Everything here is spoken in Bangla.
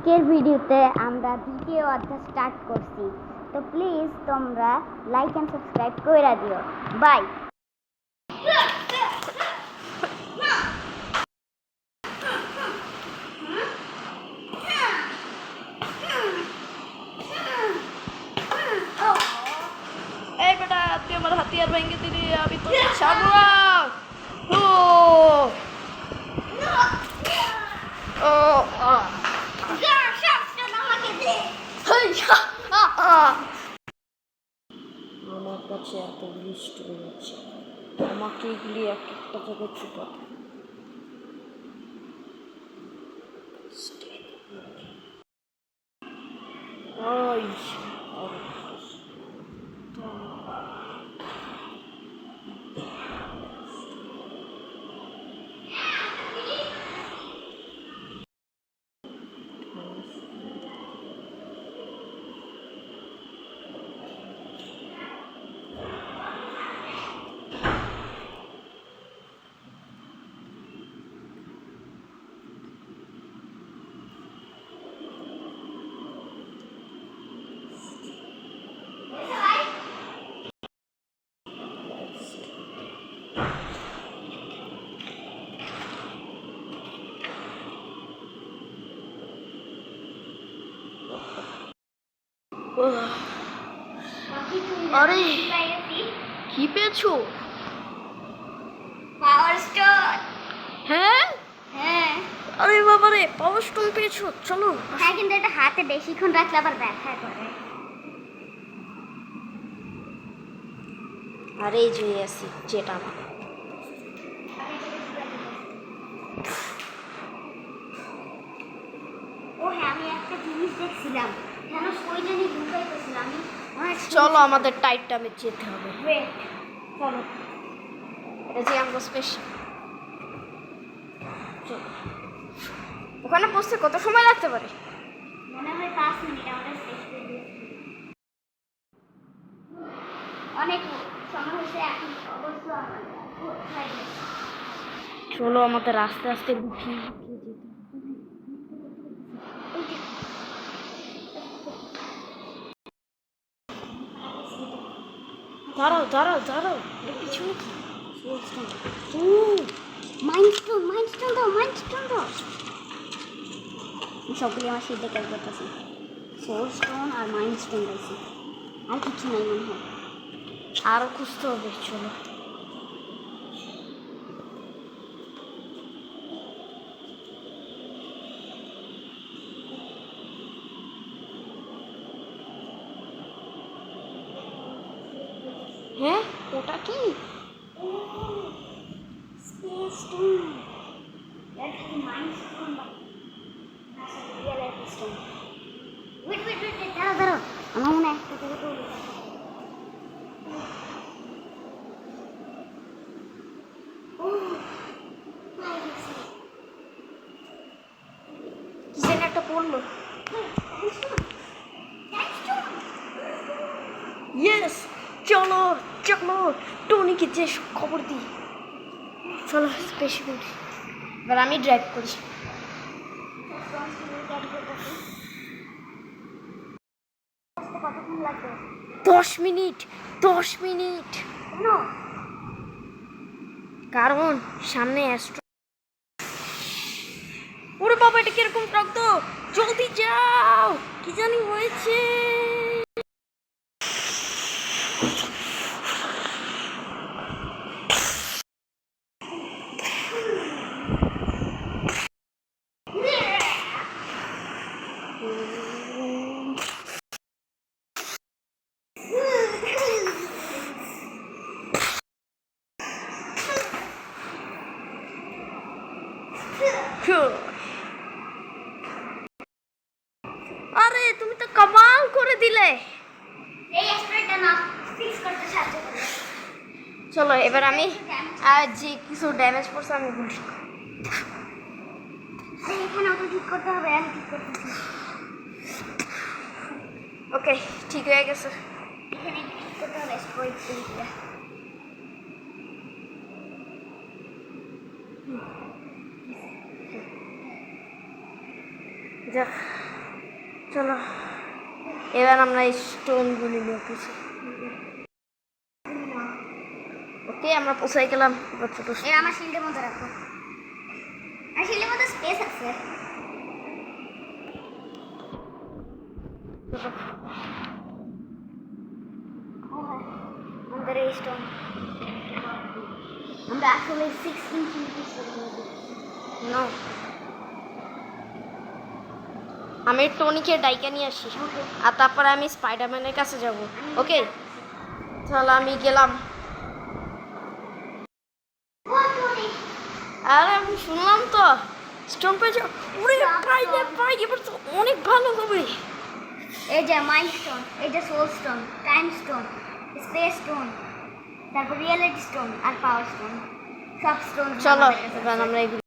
আজকের ভিডিওতে আমরা দ্বিতীয় অধ্যায় স্টার্ট করছি। তো প্লিজ তোমরা লাইক এন্ড সাবস্ক্রাইব করে দিও। বাই। এই বেটা, তুই আমার হাতিয়ার ভেঙে দিলি, আমি তো ছাড়বো। ও ও আমার কাছে এত লিস্ট রয়েছে, আমাকে এগুলি এক একটা জায়গায় চুপাতে। আরে কি পেয়েছো? পাওয়ার স্টোন। হ্যাঁ হ্যাঁ আরে বাবারে, পাওয়ার স্টোন পেয়েছো? চলো। হ্যাঁ, কিন্তু এটা হাতে বেশিক্ষণ রাখলে আবার ব্যথা করে। আরে এই যে আসি যেটা আমার ও হ্যাঁ, আমি একটা জিনিস দেখছিলাম, কেন ওই জানি ঢুকাইতেছিলাম আমি। চলো, আমাদের টাইট টাইমে যেতে হবে। ওয়েট, চলো, এটা যে আমরা স্পেশাল। চলো, ওখানে পৌঁছতে কত সময় লাগতে পারে? মনে হয় 5 মিনিট। আমাদের শেষ করে দিয়েছি, অনেক সময় হয়েছে। এখন অবশ্য আমাদের কোথায় গেছে? চলো, আমাদের আস্তে আস্তে লুকিয়ে লুকিয়ে যেতে। দাঁড়াও দাঁড়াও দাঁড়াও, এর পিছনে কি? মাইন্ডস্টোন, মাইন্ডস্টোন দাও, মাইন্ডস্টোন দাও। সবগুলি আমার সিদ্ধে কাজ করতেছি। সোল স্টোন আর মাইন্ডস্টোন দিয়েছি, আর কিছু নাই মনে হয়। আরো খুঁজতে হবে, চলো। হ্যাঁ, ওটা কি? Space stone. এর খালি মাইন্ডস্টোন বা real life stone. Wait wait wait, দাঁড়াও দাঁড়াও, আমার মনে হয় একটা জায়গা তো কি যেন একটা পড়লো। ইয়েস, চলো চলো, টনিকে যে খবর দিই। চলো স্পেশাল, এবার আমি ড্রাইভ করি। কতক্ষণ লাগবে? 10 মিনিট, 10 মিনিট। কেন? কারণ সামনে অ্যাস্ট্রো। ওরে বাবা, এটা কিরকম টক তো, জলদি যাও, কি জানি হয়েছে। আরে তুমি তো কামাল করে দিলে। এই এক্সপ্রেসটা না ফিক্স করতে সাহায্য করবে। চলো, এবার আমি যে কিছু ড্যামেজ করছে আমি বলছি। এখানে ওটা ঠিক করতে হবে, আমি ঠিক করতেছি। ওকে, ঠিক হয়ে গেছে। এখানে ঠিক করতে হবে স্ট্রয়েড দিয়ে। যাক, চলো এবার আমরা এই স্টোনগুলি নিয়ে কিছু ওকে আমরা পৌঁছাই গেলাম এবার ছোট এর আমার শিল্ডের মধ্যে রাখো আর শিল্ডের মধ্যে স্পেস আছে আমাদের এই স্টোন আমরা আসলে 16 ফিট নো আমি টনিকে ডাইকা নিয়ে আসি আর তারপরে আমি স্পাইডারম্যানের কাছে যাব ওকে তাহলে আমি গেলাম আর আমি শুনলাম তো স্টোন পেয়েছে ওরে পাই এবার তো অনেক ভালো হবে এই যে মাইন্ড স্টোন এই যে soul stone time stone space stone তারপর রিয়েলিটি স্টোন আর পাওয়ার স্টোন সব স্টোন চলো এবার আমরা এগুলো